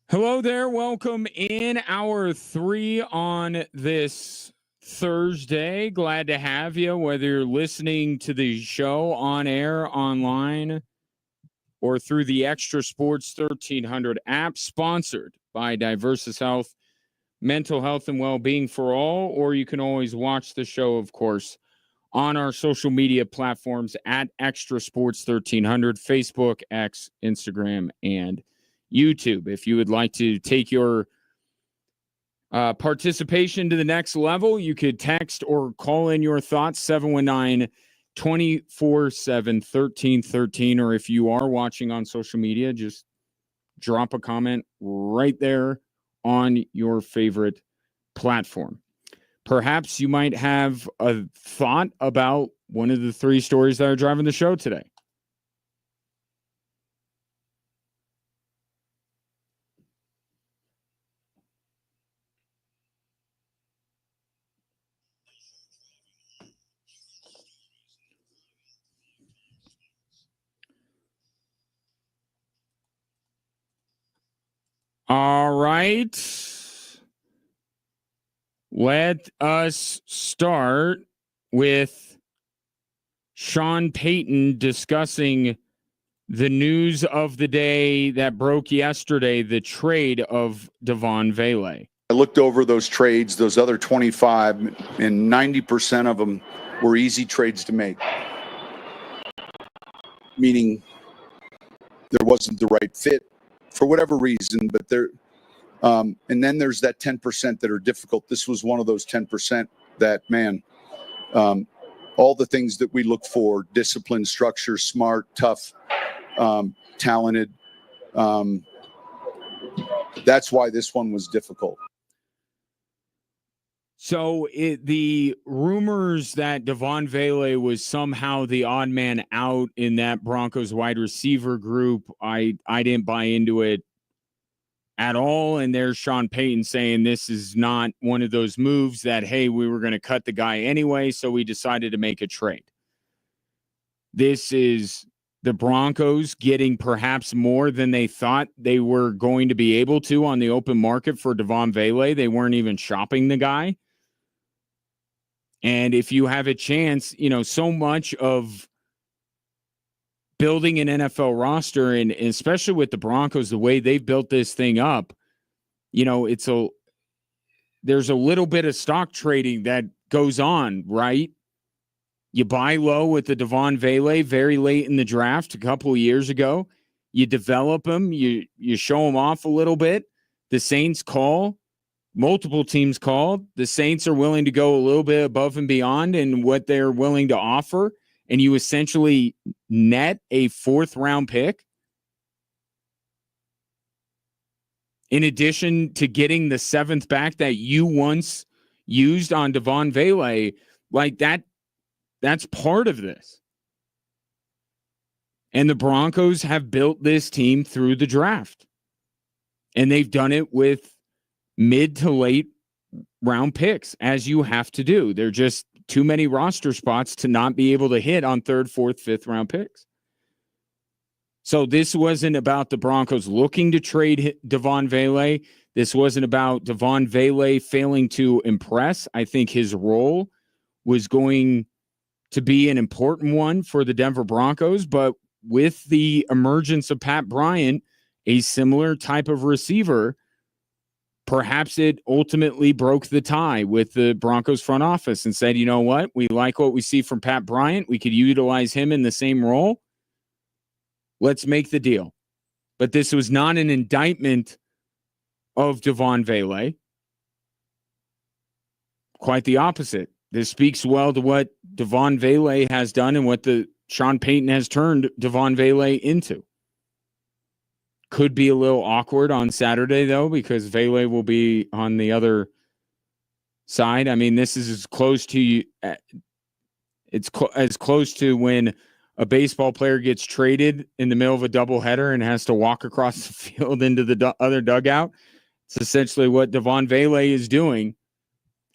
Hello there. Welcome in hour 3 on this Thursday. Glad to have you, whether you're listening to the show on air, online, or through the Extra Sports 1300 app, sponsored by Diversus Health, mental health and well-being for all. Or you can always watch the show, of course, on our social media platforms at Extra Sports 1300, Facebook, X, Instagram, and YouTube. If you would like to take your participation to the next level, you could text or call in your thoughts, 719-247-1313. Or if you are watching on social media, just drop a comment right there on your favorite platform. Perhaps you might have a thought about one of the 3 stories that are driving the show today. All right. Let us start with Sean Payton discussing the news of the day that broke yesterday, the trade of Vele. I looked over those trades, those other 25, and 90% of them were easy trades to make. Meaning there wasn't the right fit for whatever reason, but there. And then there's that 10% that are difficult. This was one of those 10% that, man, all the things that we look for: discipline, structure, smart, tough, talented. That's why this one was difficult. So the rumors that Vele was somehow the odd man out in that Broncos wide receiver group, I didn't buy into it at all. And there's Sean Payton saying this is not one of those moves that, hey, we were going to cut the guy anyway, so we decided to make a trade. This is the Broncos getting perhaps more than they thought they were going to be able to on the open market for Vele. They weren't even shopping the guy. And if you have a chance, so much of building an NFL roster, and especially with the Broncos, the way they've built this thing up, there's a little bit of stock trading that goes on, right? You buy low with the Vele very late in the draft a couple of years ago. You develop him. You show him off a little bit. The Saints call. Multiple teams called. The Saints are willing to go a little bit above and beyond in what they're willing to offer, and you essentially net a 4th-round pick in addition to getting the 7th back that you once used on Vele. Like that's part of this. And the Broncos have built this team through the draft, and they've done it with mid to late round picks, as you have to do. They're just too many roster spots to not be able to hit on 3rd, 4th, 5th round picks. So this wasn't about the Broncos looking to trade Vele. This wasn't about Vele failing to impress. I think his role was going to be an important one for the Denver Broncos, but with the emergence of Pat Bryant, a similar type of receiver, perhaps it ultimately broke the tie with the Broncos front office and said, you know what? We like what we see from Pat Bryant. We could utilize him in the same role. Let's make the deal. But this was not an indictment of Vele. Quite the opposite. This speaks well to what Vele has done and what the Sean Payton has turned Vele into. Could be a little awkward on Saturday, though, because Vele will be on the other side. I mean, this is as close to as close to when a baseball player gets traded in the middle of a doubleheader and has to walk across the field into the other dugout. It's essentially what Vele is doing.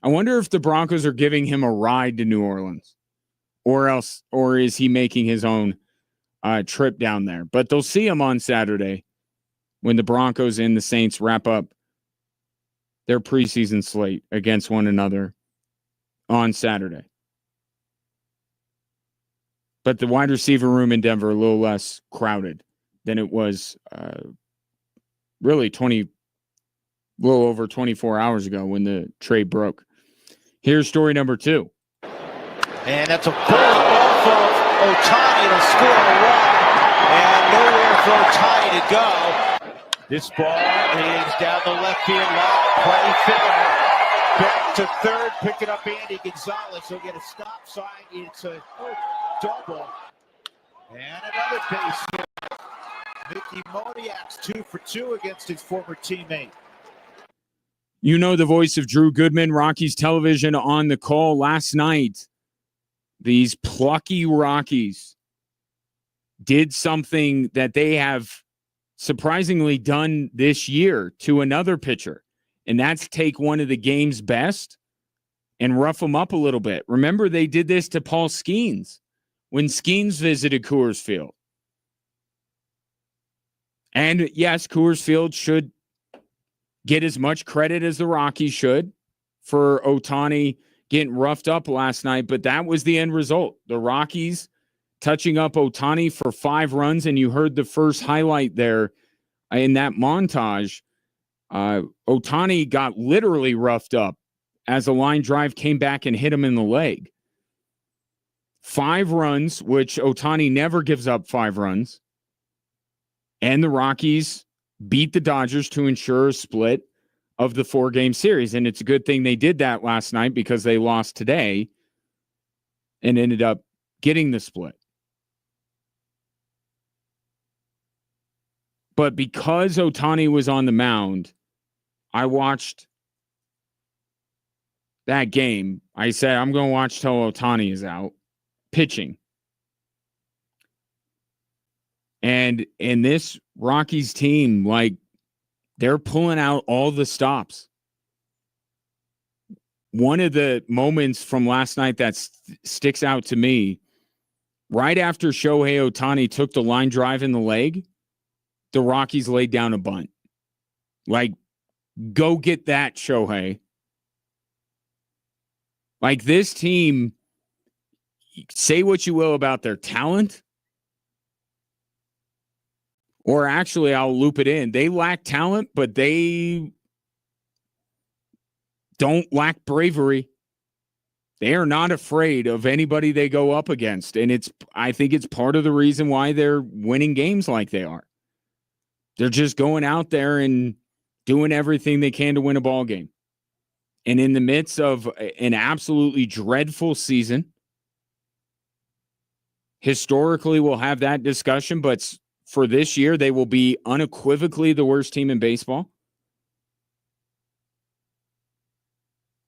I wonder if the Broncos are giving him a ride to New Orleans, or is he making his own trip down there? But they'll see him on Saturday. when the Broncos and the Saints wrap up their preseason slate against one another on Saturday. But the wide receiver room in Denver a little less crowded than it was really a little over 24 hours ago when the trade broke. Here's story number 2. And that's a bullet off of Ohtani to score a run, and nowhere for Ohtani to go. This ball is down the left field line, plenty fair. Back to third, picking up Andy Gonzalez. He'll get a stop sign. It's a double. And another base hit. Mickey Moniak's 2 for 2 against his former teammate. You know the voice of Drew Goodman, Rockies television on the call last night. These plucky Rockies did something that they have surprisingly done this year to another pitcher, and that's take one of the game's best and rough him up a little bit. Remember, they did this to Paul Skeens when Skeens visited Coors Field. And yes, Coors Field should get as much credit as the Rockies should for Ohtani getting roughed up last night, but that was the end result. The Rockies touching up Ohtani for 5 runs, and you heard the first highlight there in that montage. Ohtani got literally roughed up as a line drive came back and hit him in the leg. 5 runs, which Ohtani never gives up 5 runs. And the Rockies beat the Dodgers to ensure a split of the 4-game series. And it's a good thing they did that last night because they lost today and ended up getting the split. But because Ohtani was on the mound, I watched that game. I said, I'm going to watch till Ohtani is out pitching. And in this Rockies team, like, they're pulling out all the stops. One of the moments from last night that sticks out to me, right after Shohei Ohtani took the line drive in the leg, the Rockies laid down a bunt. Like, go get that, Shohei. Like, this team, say what you will about their talent, or actually, I'll loop it in. They lack talent, but they don't lack bravery. They are not afraid of anybody they go up against. And I think it's part of the reason why they're winning games like they are. They're just going out there and doing everything they can to win a ball game. And in the midst of an absolutely dreadful season, historically we'll have that discussion, but for this year, they will be unequivocally the worst team in baseball.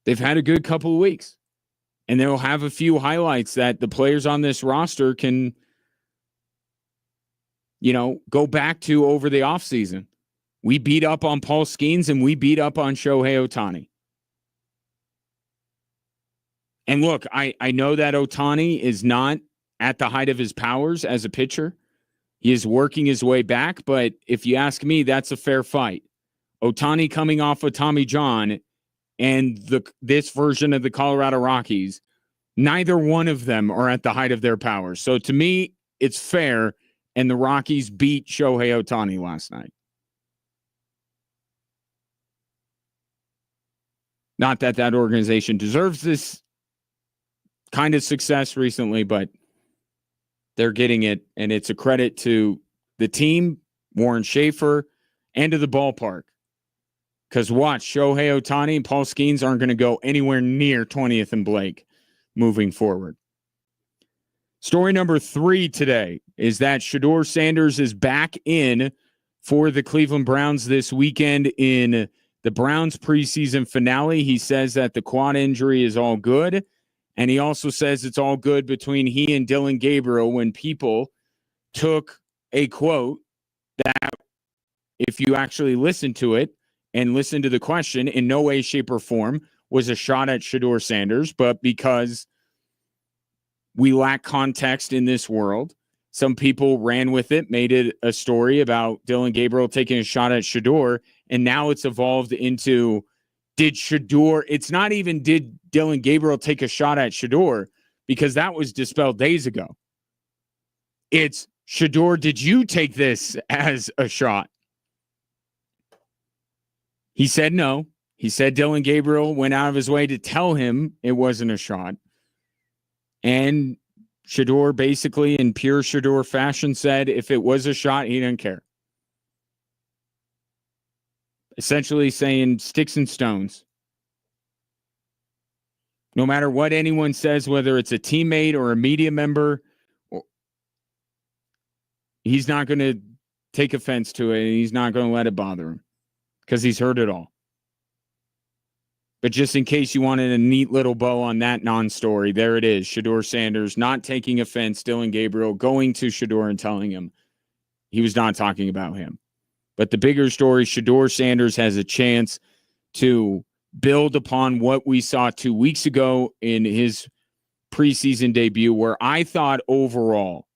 They've had a good couple of weeks, and they'll have a few highlights that the players on this roster can, go back to over the offseason. We beat up on Paul Skeens, and we beat up on Shohei Ohtani. And look, I know that Ohtani is not at the height of his powers as a pitcher. He is working his way back, but if you ask me, that's a fair fight. Ohtani coming off of Tommy John and this version of the Colorado Rockies, neither one of them are at the height of their powers. So to me, it's fair, and the Rockies beat Shohei Ohtani last night. Not that that organization deserves this kind of success recently, but they're getting it, and it's a credit to the team, Warren Schaefer, and to the ballpark. Because watch, Shohei Ohtani and Paul Skeens aren't going to go anywhere near 20th and Blake moving forward. Story number 3 today is that Shedeur Sanders is back in for the Cleveland Browns this weekend in the Browns preseason finale. He says that the quad injury is all good. And he also says it's all good between he and Dylan Gabriel when people took a quote that, if you actually listen to it and listen to the question, in no way, shape, or form was a shot at Shedeur Sanders, but because we lack context in this world, Some people ran with it, made it a story about Dylan Gabriel taking a shot at Shador, and now it's evolved into did Shador, it's not even did Dylan Gabriel take a shot at Shador, because that was dispelled days ago. It's Shador, did you take this as a shot? He said no. He said Dylan Gabriel went out of his way to tell him it wasn't a shot. And Shador basically in pure Shador fashion said if it was a shot, he didn't care. Essentially saying sticks and stones. No matter what anyone says, whether it's a teammate or a media member, he's not going to take offense to it, and he's not going to let it bother him because he's heard it all. But just in case you wanted a neat little bow on that non-story, there it is. Shador Sanders not taking offense, Dylan Gabriel going to Shador and telling him he was not talking about him. But the bigger story, Shador Sanders has a chance to build upon what we saw 2 weeks ago in his preseason debut, where I thought overall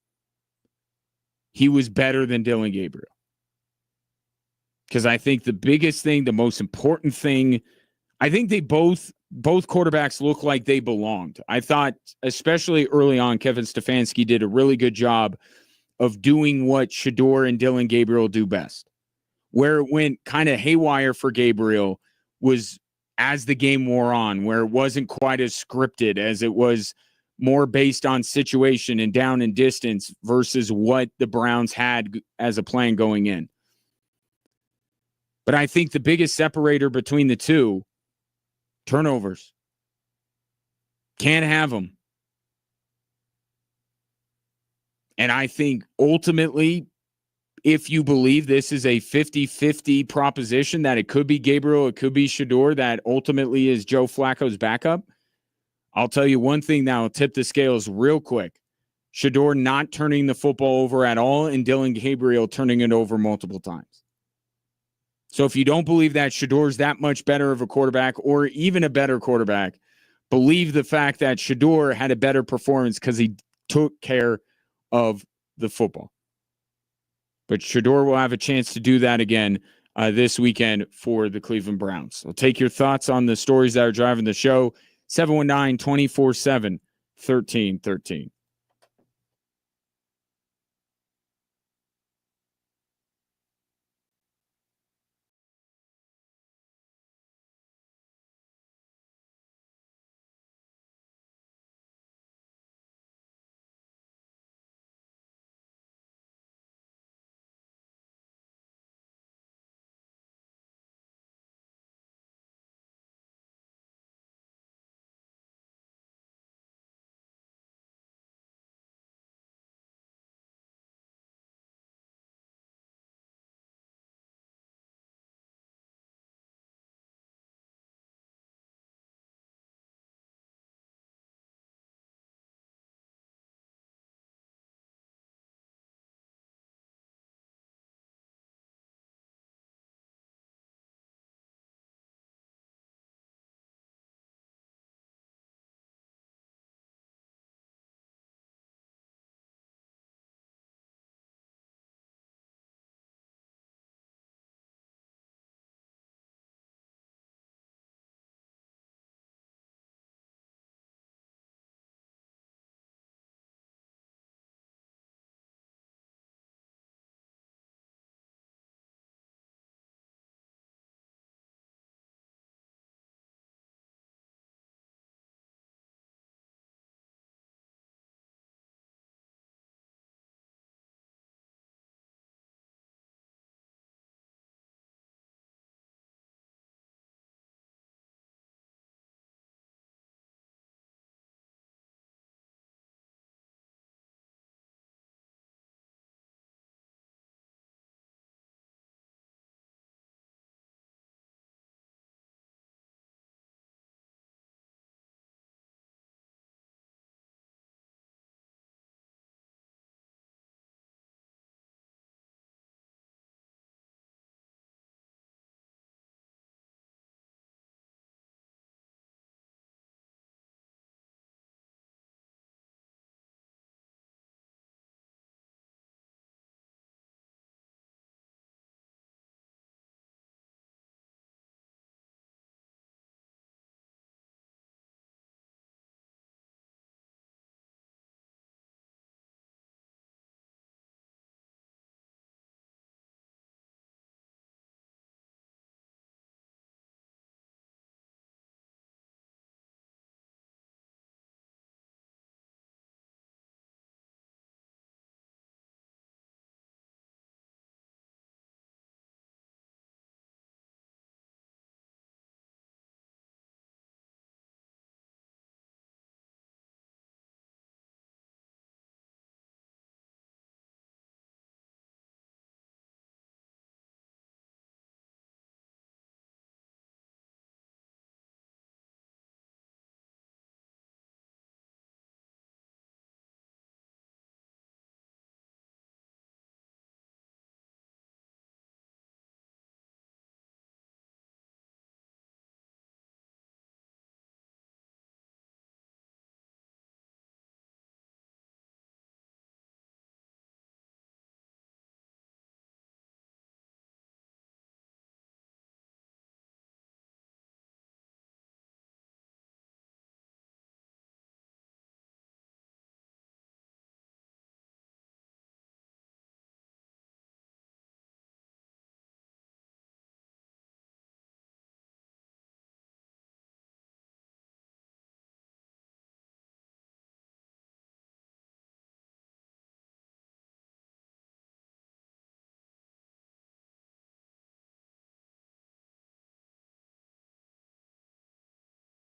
he was better than Dylan Gabriel. Because I think the biggest thing, the most important thing, I think they both quarterbacks look like they belonged. I thought, especially early on, Kevin Stefanski did a really good job of doing what Shador and Dylan Gabriel do best. Where it went kind of haywire for Gabriel was as the game wore on, where it wasn't quite as scripted, as it was more based on situation and down and distance versus what the Browns had as a plan going in. But I think the biggest separator between the two, turnovers. Can't have them. And I think ultimately, if you believe this is a 50-50 proposition, that it could be Gabriel, it could be Shador, that ultimately is Joe Flacco's backup, I'll tell you one thing that will tip the scales real quick. Shador not turning the football over at all, and Dylan Gabriel turning it over multiple times. So if you don't believe that Shador's that much better of a quarterback or even a better quarterback, believe the fact that Shador had a better performance because he took care of the football. But Shador will have a chance to do that again this weekend for the Cleveland Browns. So take your thoughts on the stories that are driving the show. 719-247-1313.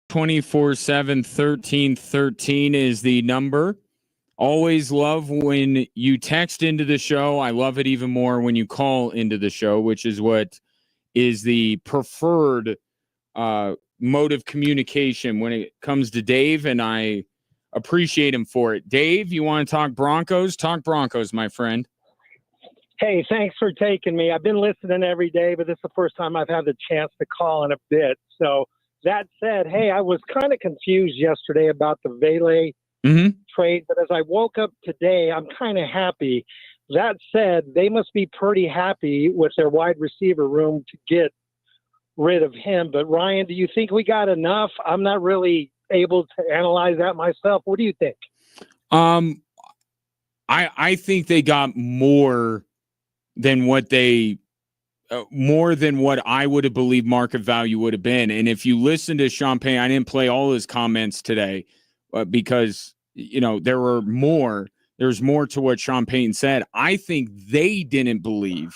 24/7 1313 is the number. Always love when you text into the show. I love it even more when you call into the show, which is what is the preferred mode of communication when it comes to Dave, and I appreciate him for it. Dave, you want to talk Broncos? Talk Broncos, my friend. Hey, thanks for taking me. I've been listening every day, but this is the first time I've had the chance to call in a bit. So that said, hey, I was kind of confused yesterday about the Vele trade, but as I woke up today, I'm kind of happy. That said, they must be pretty happy with their wide receiver room to get rid of him. But Ryan, do you think we got enough? I'm not really able to analyze that myself. What do you think? I think they got more than what more than what I would have believed market value would have been. And if you listen to Champagne, I didn't play all his comments today because, there's more to what Champagne said. I think they didn't believe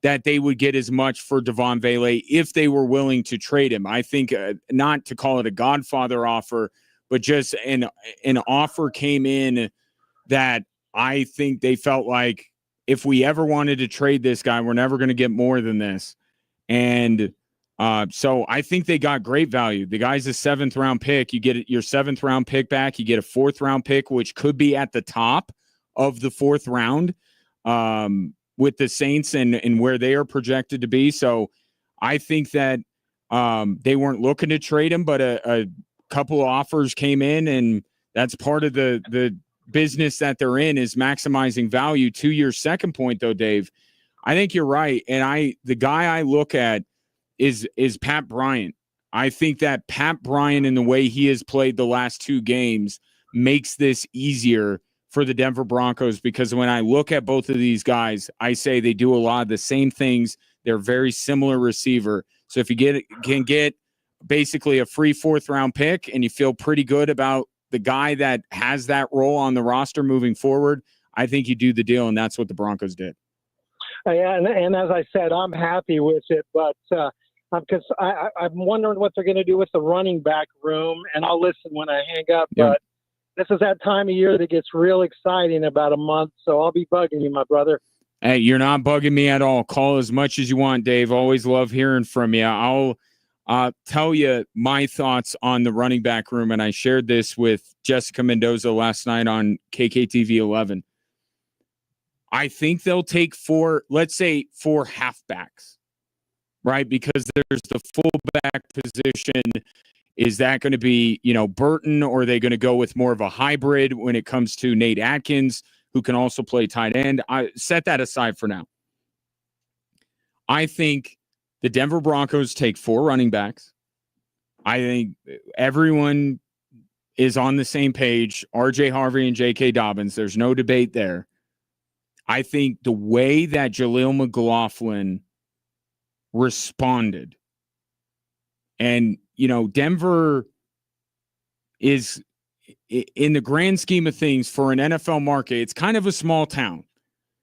that they would get as much for Devon Vele if they were willing to trade him. I think not to call it a Godfather offer, but just an offer came in that I think they felt like, if we ever wanted to trade this guy, we're never going to get more than this. And so I think they got great value. The guy's a 7th round pick. You get your 7th round pick back. You get a 4th round pick, which could be at the top of the 4th round with the Saints and where they are projected to be. So I think that they weren't looking to trade him, but a couple of offers came in, and that's part of the business that they're in, is maximizing value. To your second point, though, Dave, I think you're right. And the guy I look at is Pat Bryant. I think that Pat Bryant, and the way he has played the last 2 games, makes this easier for the Denver Broncos, because when I look at both of these guys, I say they do a lot of the same things. They're very similar receiver. So if you can get basically a free 4th round pick, and you feel pretty good about the guy that has that role on the roster moving forward, I think you do the deal, and that's what the Broncos did. Yeah, and as I said, I'm happy with it, but because I'm wondering what they're going to do with the running back room, and I'll listen when I hang up. Yep. But this is that time of year that gets real exciting about a month, so I'll be bugging you, my brother. Hey, you're not bugging me at all. Call as much as you want, Dave. Always love hearing from you. I'll tell you my thoughts on the running back room, and I shared this with Jessica Mendoza last night on KKTV 11. I think they'll take 4 halfbacks, right? Because there's the fullback position. Is that going to be, Burton, or are they going to go with more of a hybrid when it comes to Nate Atkins, who can also play tight end? I set that aside for now. I think the Denver Broncos take 4 running backs. I think everyone is on the same page. R.J. Harvey and J.K. Dobbins. There's no debate there. I think the way that Jaleel McLaughlin responded, and, Denver is, in the grand scheme of things, for an NFL market, it's kind of a small town.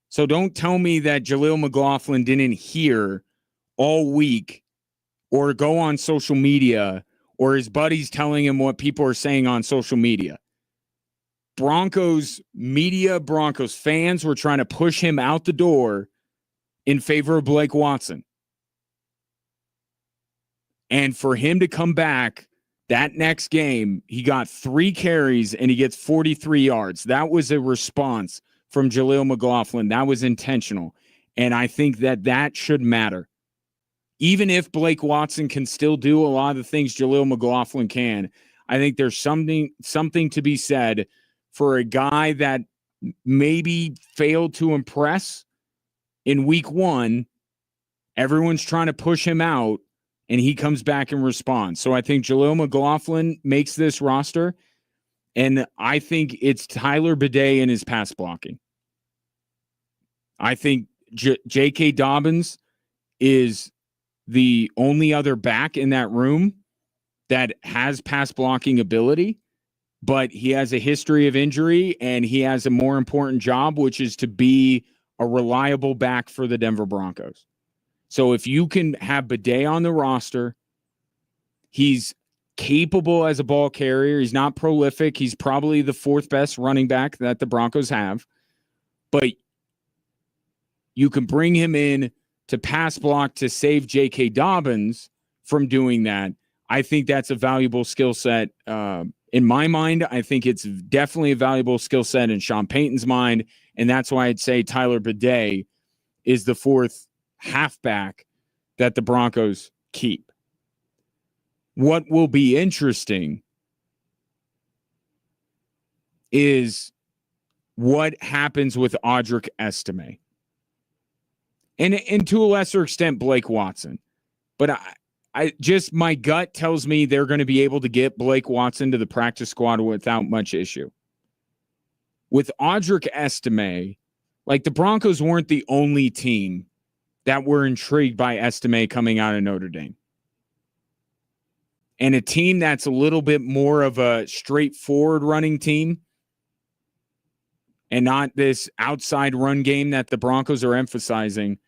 So don't tell me that Jaleel McLaughlin didn't hear all week, or go on social media, or his buddies telling him what people are saying on social media. Broncos media, Broncos fans were trying to push him out the door in favor of Blake Watson. And for him to come back that next game, he got 3 carries and he gets 43 yards. That was a response from Jaleel McLaughlin. That was intentional. And I think that should matter. Even if Blake Watson can still do a lot of the things Jaleel McLaughlin can, I think there's something to be said for a guy that maybe failed to impress in week 1. Everyone's trying to push him out, and he comes back and responds. So I think Jaleel McLaughlin makes this roster, and I think it's Tyler Bidet in his pass blocking. I think J.K. Dobbins is the only other back in that room that has pass blocking ability, but he has a history of injury, and he has a more important job, which is to be a reliable back for the Denver Broncos. So if you can have Bidet on the roster, he's capable as a ball carrier. He's not prolific. He's probably the fourth best running back that the Broncos have. But you can bring him in to pass block to save J.K. Dobbins from doing that. I think that's a valuable skill set. In my mind, I think it's definitely a valuable skill set in Sean Payton's mind, and that's why I'd say Tyler Bidet is the fourth halfback that the Broncos keep. What will be interesting is what happens with Audric Estime. And to a lesser extent, Blake Watson. But I just, my gut tells me they're going to be able to get Blake Watson to the practice squad without much issue. With Audric Estime, like the Broncos weren't the only team that were intrigued by Estime coming out of Notre Dame. And a team that's a little bit more of a straightforward running team and not this outside run game that the Broncos are emphasizing.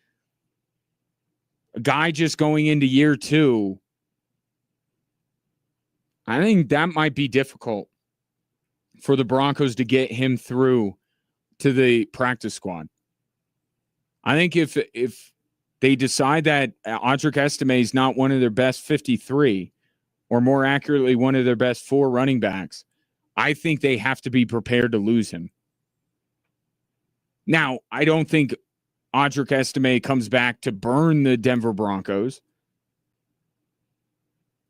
A guy just going into year 2, I think that might be difficult for the Broncos to get him through to the practice squad. I think if they decide that Audric Estime is not one of their best 53, or more accurately, one of their best 4 running backs, I think they have to be prepared to lose him. Now, I don't think Audric Estime comes back to burn the Denver Broncos,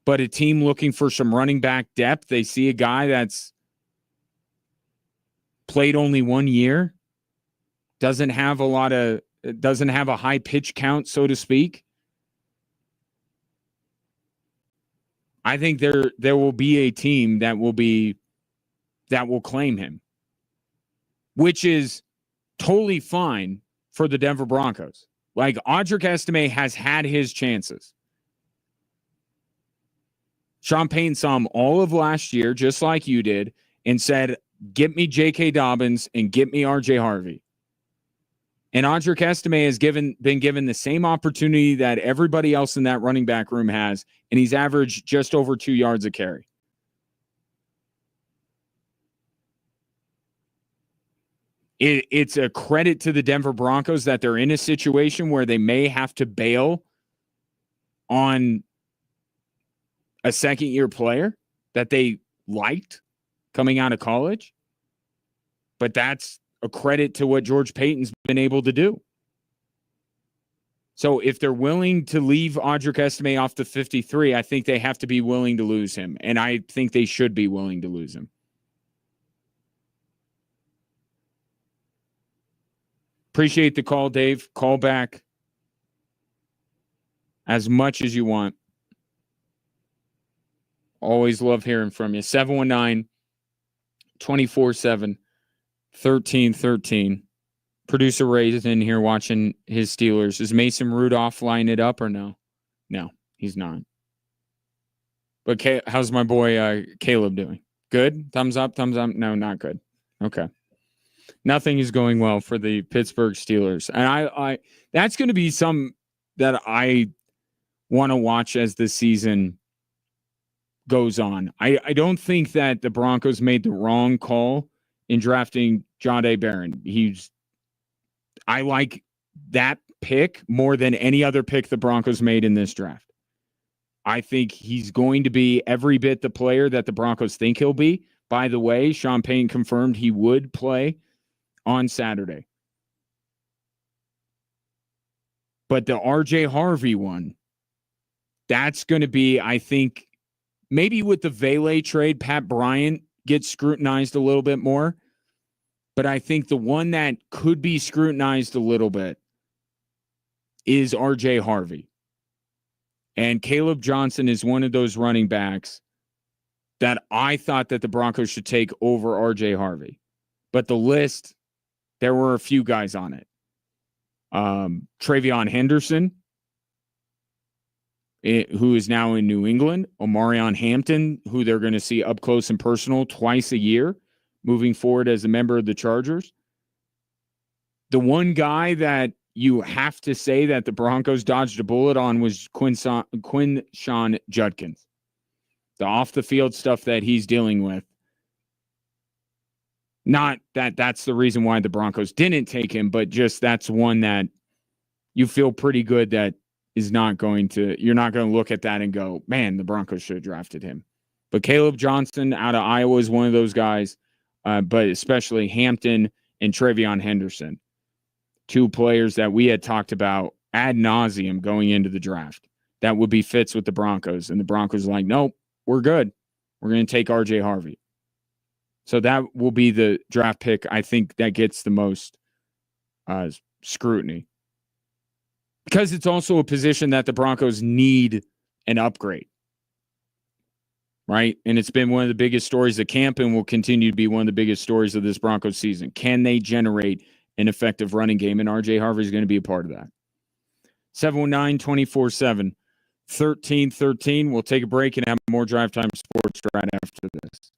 but a team looking for some running back depth, they see a guy that's played only 1 year, doesn't have a high pitch count, so to speak. I think there will be a team that will claim him, which is totally fine for the Denver Broncos. Like, Audric Estime has had his chances. Sean Payton saw him all of last year, just like you did, and said, get me J.K. Dobbins and get me R.J. Harvey. And Audric Estime has been given the same opportunity that everybody else in that running back room has, and he's averaged just over 2 yards a carry. It's a credit to the Denver Broncos that they're in a situation where they may have to bail on a second-year player that they liked coming out of college. But that's a credit to what George Payton's been able to do. So if they're willing to leave Audric Estime off the 53, I think they have to be willing to lose him. And I think they should be willing to lose him. Appreciate the call, Dave. Call back as much as you want. Always love hearing from you. 719-247-1313. Producer Ray's in here watching his Steelers. Is Mason Rudolph lining it up or no? No, he's not. But how's my boy Caleb doing? Good? Thumbs up, thumbs up? No, not good. Okay. Nothing is going well for the Pittsburgh Steelers. And I that's going to be some that I want to watch as the season goes on. I don't think that the Broncos made the wrong call in drafting Jahdae Barron. I like that pick more than any other pick the Broncos made in this draft. I think he's going to be every bit the player that the Broncos think he'll be. By the way, Sean Payton confirmed he would play on Saturday. But the R.J. Harvey one, that's going to be, I think, maybe with the Vele trade, Pat Bryant gets scrutinized a little bit more. But I think the one that could be scrutinized a little bit is R.J. Harvey. And Caleb Johnson is one of those running backs that I thought that the Broncos should take over R.J. Harvey. But the list, there were a few guys on it. Travion Henderson, who is now in New England. Omarion Hampton, who they're going to see up close and personal twice a year, moving forward as a member of the Chargers. The one guy that you have to say that the Broncos dodged a bullet on was Quinshon Judkins. the off the field stuff that he's dealing with. Not that that's the reason why the Broncos didn't take him, but just that's one that you feel pretty good that is not going to, you're not going to look at that and go, man, the Broncos should have drafted him. But Caleb Johnson out of Iowa is one of those guys, but especially Hampton and Travion Henderson, two players that we had talked about ad nauseum going into the draft. That would be fits with the Broncos. And the Broncos are like, nope, we're good. We're going to take RJ Harvey. So that will be the draft pick, I think, that gets the most scrutiny. Because it's also a position that the Broncos need an upgrade. Right? And it's been one of the biggest stories of camp and will continue to be one of the biggest stories of this Broncos season. Can they generate an effective running game? And RJ Harvey is going to be a part of that. 719-24-7, 1313. We'll take a break and have more Drive Time Sports right after this.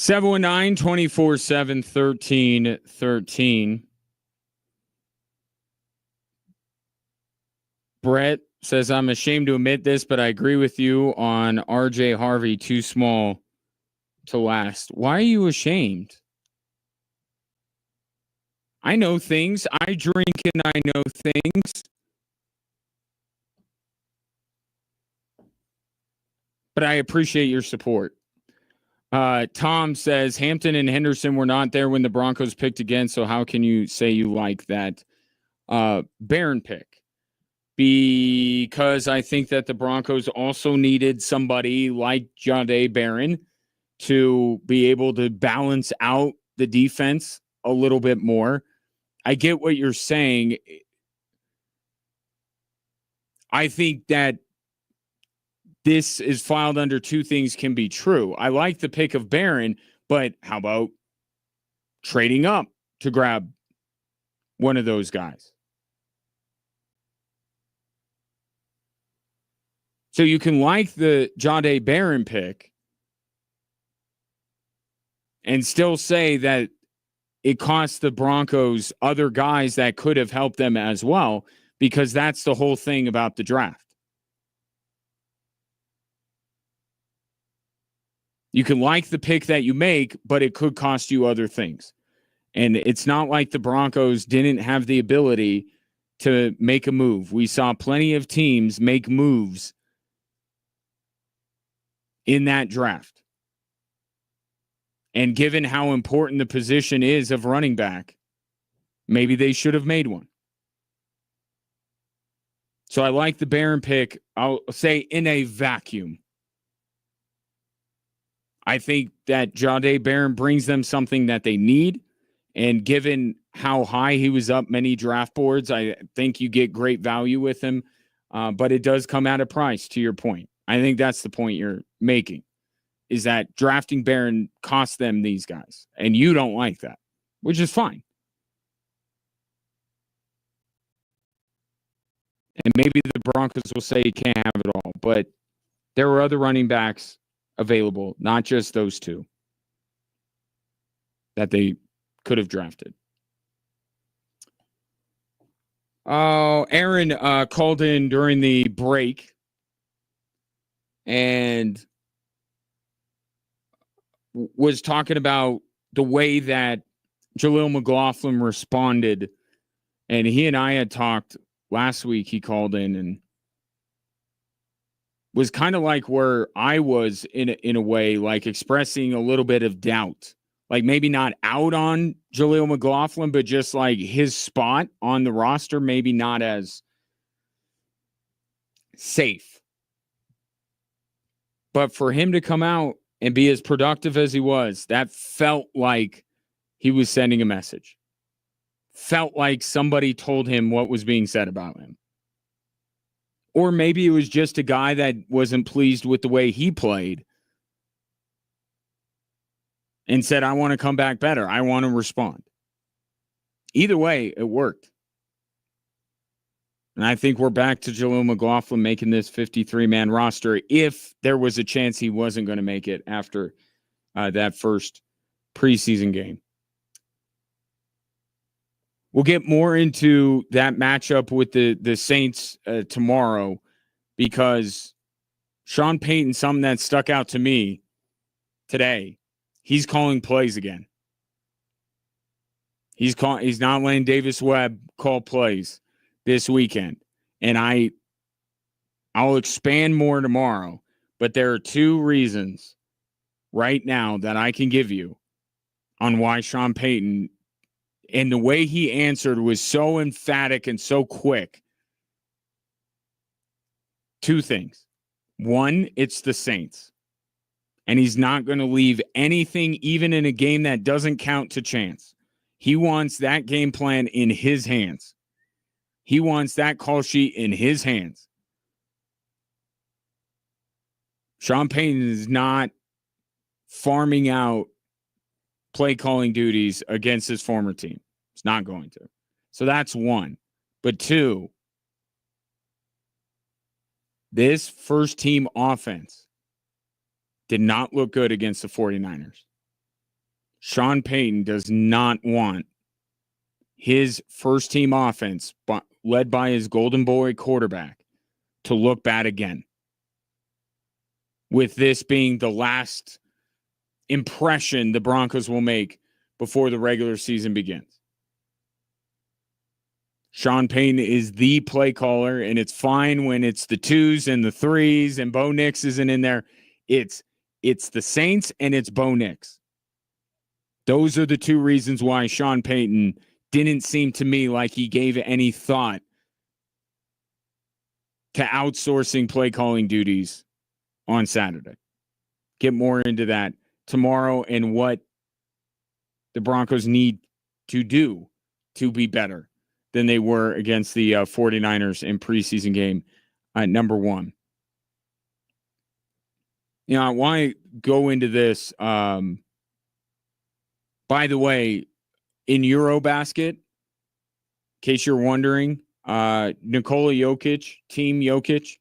719-247-1313. Brett says, I'm ashamed to admit this, but I agree with you on RJ Harvey, too small to last. Why are you ashamed? I know things. I drink and I know things. But I appreciate your support. Tom says, Hampton and Henderson were not there when the Broncos picked again, so how can you say you like that Barron pick? Because I think that the Broncos also needed somebody like Jahdae Barron to be able to balance out the defense a little bit more. I get what you're saying. I think that this is filed under two things can be true. I like the pick of Barron, but how about trading up to grab one of those guys? So you can like the Jahdae Barron pick and still say that it cost the Broncos other guys that could have helped them as well, because that's the whole thing about the draft. You can like the pick that you make, but it could cost you other things. And it's not like the Broncos didn't have the ability to make a move. We saw plenty of teams make moves in that draft. And given how important the position is of running back, maybe they should have made one. So I like the Barron pick, I'll say in a vacuum. I think that Jahdae Barron brings them something that they need. And given how high he was up many draft boards, I think you get great value with him. But it does come at a price, to your point. I think that's the point you're making, is that drafting Barron cost them these guys. And you don't like that, which is fine. And maybe the Broncos will say you can't have it all. But there were other running backs available, not just those two, that they could have drafted. Oh, Aaron called in during the break and was talking about the way that Jaleel McLaughlin responded. And he and I had talked last week. He called in and was kind of like where I was in a way, like expressing a little bit of doubt. Like maybe not out on Jaleel McLaughlin, but just like his spot on the roster, maybe not as safe. But for him to come out and be as productive as he was, that felt like he was sending a message. Felt like somebody told him what was being said about him. Or maybe it was just a guy that wasn't pleased with the way he played and said, I want to come back better. I want to respond. Either way, it worked. And I think we're back to Jaleel McLaughlin making this 53-man roster if there was a chance he wasn't going to make it after that first preseason game. We'll get more into that matchup with the Saints tomorrow, because Sean Payton, something that stuck out to me today, he's calling plays again. He's not letting Davis Webb call plays this weekend. And I'll expand more tomorrow, but there are two reasons right now that I can give you on why Sean Payton, and the way he answered was so emphatic and so quick. Two things. One, it's the Saints. And he's not going to leave anything, even in a game that doesn't count, to chance. He wants that game plan in his hands. He wants that call sheet in his hands. Sean Payton is not farming out play calling duties against his former team. It's not going to. So that's one. But two, this first team offense did not look good against the 49ers. Sean Payton does not want his first-team offense, led by his golden boy quarterback, to look bad again. With this being the last impression the Broncos will make before the regular season begins. Sean Payton is the play caller, and it's fine when it's the 2s and the 3s and Bo Nix isn't in there. It's the Saints and it's Bo Nix. Those are the two reasons why Sean Payton didn't seem to me like he gave any thought to outsourcing play calling duties on Saturday. Get more into that tomorrow and what the Broncos need to do to be better than they were against the 49ers in preseason game number 1. You know, I want to go into this. By the way, in Eurobasket, in case you're wondering, Nikola Jokic, Team Jokic,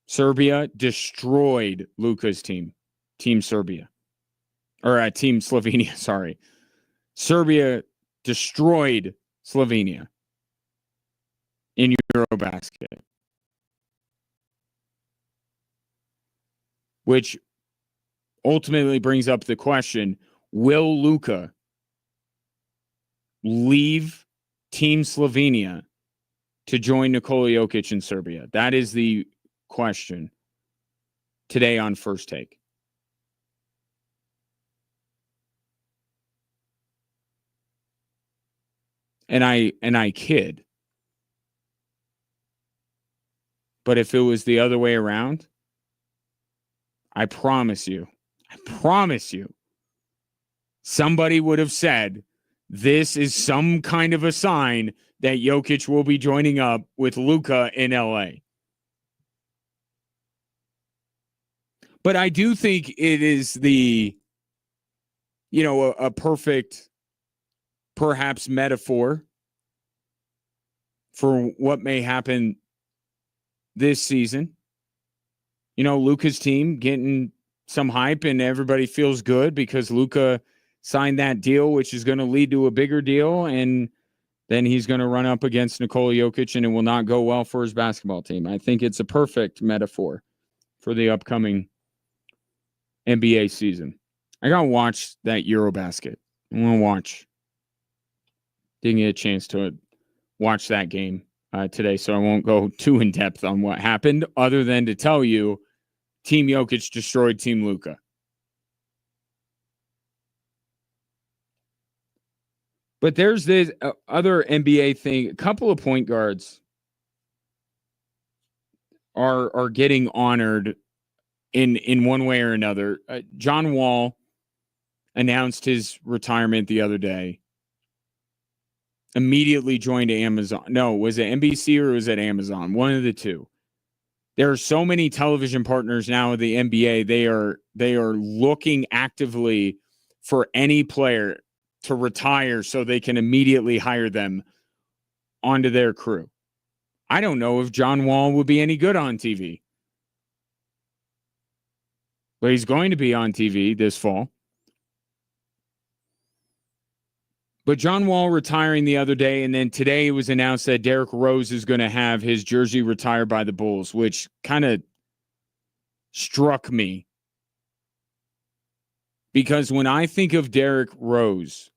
Serbia destroyed Luka's team, Team Serbia. Or Team Slovenia, sorry. Serbia destroyed Slovenia in Eurobasket. Which ultimately brings up the question, will Luka leave Team Slovenia to join Nikola Jokic in Serbia? That is the question today on First Take. And I kid. But if it was the other way around, I promise you, somebody would have said, this is some kind of a sign that Jokic will be joining up with Luka in LA. But I do think it is the, a perfect, perhaps, metaphor for what may happen this season. Luka's team getting some hype and everybody feels good because Luka signed that deal, which is going to lead to a bigger deal. And then he's going to run up against Nikola Jokic and it will not go well for his basketball team. I think it's a perfect metaphor for the upcoming NBA season. I got to watch that Eurobasket. I'm going to watch. Didn't get a chance to watch that game today, so I won't go too in depth on what happened other than to tell you Team Jokic destroyed Team Luka. But there's this other NBA thing. A couple of point guards are getting honored in one way or another. John Wall announced his retirement the other day. Immediately joined Amazon. No, was it NBC or was it Amazon? One of the two. There are so many television partners now in the NBA. They are looking actively for any player to retire so they can immediately hire them onto their crew. I don't know if John Wall would be any good on TV. But he's going to be on TV this fall. But John Wall retiring the other day, and then today it was announced that Derrick Rose is going to have his jersey retired by the Bulls, which kind of struck me. Because when I think of Derrick Rose,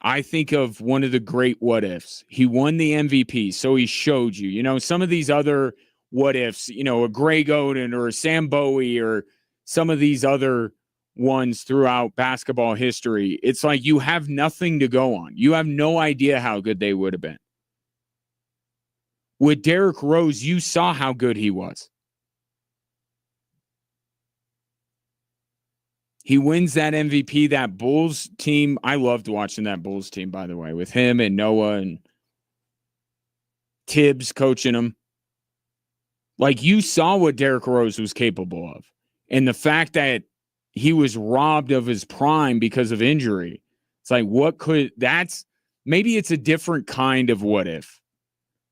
I think of one of the great what-ifs. He won the MVP, so he showed you. Some of these other what-ifs, a Greg Oden or a Sam Bowie or some of these other ones throughout basketball history, it's like you have nothing to go on. You have no idea how good they would have been. With Derrick Rose, you saw how good he was. He wins that MVP, that Bulls team. I loved watching that Bulls team, by the way, with him and Noah and Tibbs coaching him. Like, you saw what Derrick Rose was capable of. And the fact that he was robbed of his prime because of injury. It's like, maybe it's a different kind of what if.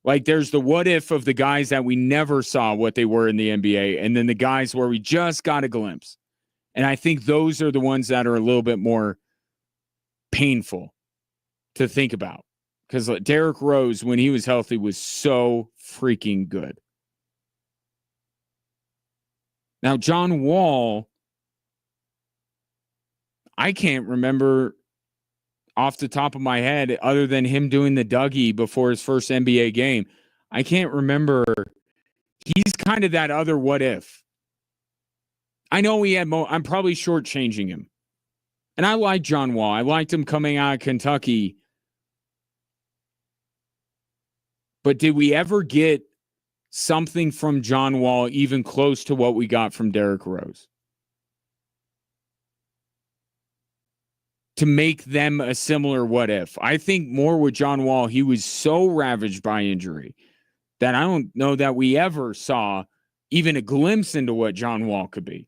Like, there's the what if of the guys that we never saw what they were in the NBA, and then the guys where we just got a glimpse. And I think those are the ones that are a little bit more painful to think about. Because Derrick Rose, when he was healthy, was so freaking good. Now, John Wall, I can't remember off the top of my head, other than him doing the Dougie before his first NBA game. I can't remember. He's kind of that other what if. I know he had I'm probably shortchanging him. And I like John Wall. I liked him coming out of Kentucky. But did we ever get something from John Wall even close to what we got from Derrick Rose? To make them a similar what if. I think more with John Wall, he was so ravaged by injury that I don't know that we ever saw even a glimpse into what John Wall could be.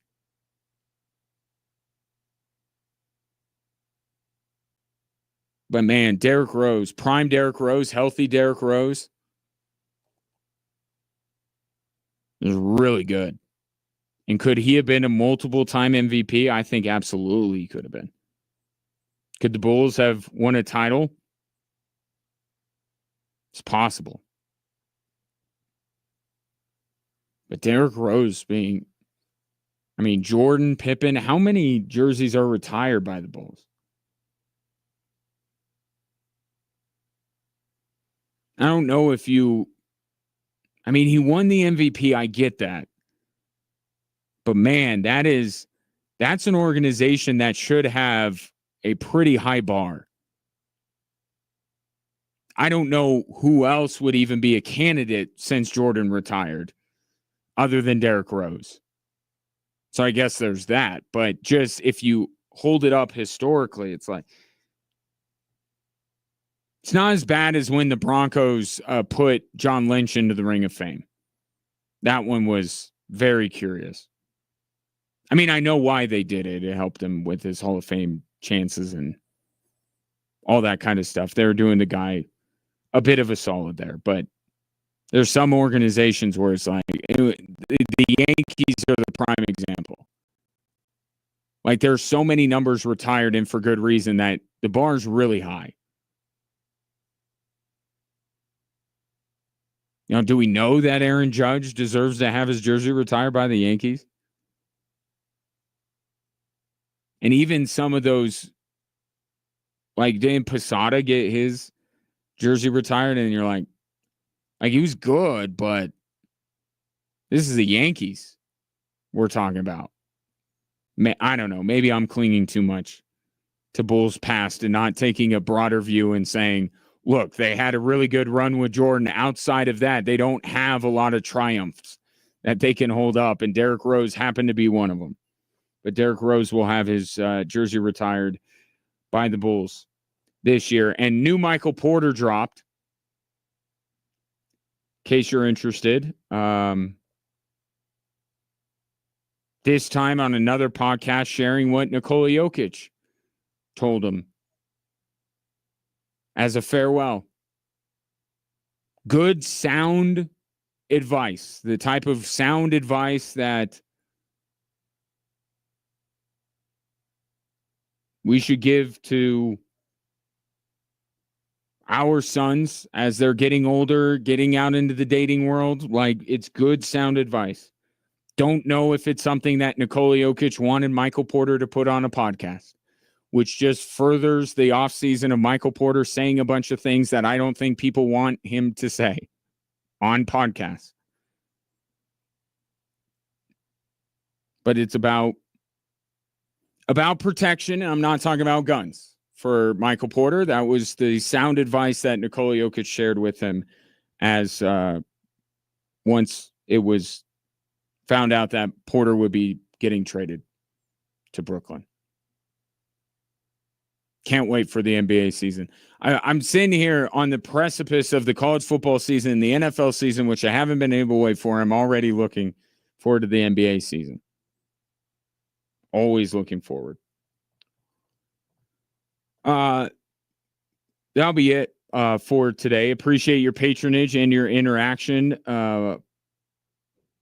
But man, Derrick Rose, prime Derrick Rose, healthy Derrick Rose, is really good. And could he have been a multiple-time MVP? I think absolutely he could have been. Could the Bulls have won a title? It's possible. But Derrick Rose being, Jordan, Pippen, how many jerseys are retired by the Bulls? I don't know if he won the MVP. I get that. But man, that's an organization that should have a pretty high bar. I don't know who else would even be a candidate since Jordan retired other than Derrick Rose. So I guess there's that. But just if you hold it up historically, it's like, it's not as bad as when the Broncos put John Lynch into the Ring of Fame. That one was very curious. I know why they did it. It helped him with his Hall of Fame chances and all that kind of stuff. They were doing the guy a bit of a solid there. But there's some organizations where it's like, the Yankees are the prime example. Like, there's so many numbers retired, and for good reason, that the bar's really high. Do we know that Aaron Judge deserves to have his jersey retired by the Yankees? And even some of those, like, didn't Posada get his jersey retired? And you're like, he was good, but this is the Yankees we're talking about. I don't know. Maybe I'm clinging too much to Bulls past and not taking a broader view and saying, look, they had a really good run with Jordan. Outside of that, they don't have a lot of triumphs that they can hold up, and Derrick Rose happened to be one of them. But Derrick Rose will have his jersey retired by the Bulls this year. And new Michael Porter dropped, in case you're interested. This time on another podcast, sharing what Nikola Jokic told him as a farewell. Good, sound advice. The type of sound advice that we should give to our sons as they're getting older, getting out into the dating world. Like, it's good, sound advice. Don't know if it's something that Nikola Jokic wanted Michael Porter to put on a podcast, which just furthers the offseason of Michael Porter saying a bunch of things that I don't think people want him to say on podcasts. But it's about protection, and I'm not talking about guns for Michael Porter. That was the sound advice that Nikola Jokic shared with him as once it was found out that Porter would be getting traded to Brooklyn. Can't wait for the NBA season. I'm sitting here on the precipice of the college football season, the NFL season, which I haven't been able to wait for. I'm already looking forward to the NBA season. Always looking forward. That'll be it for today. Appreciate your patronage and your interaction.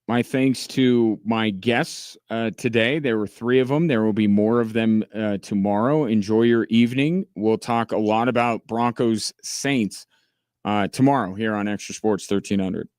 My thanks to my guests today. There were 3 of them. There will be more of them tomorrow. Enjoy your evening. We'll talk a lot about Broncos Saints tomorrow here on Extra Sports 1300.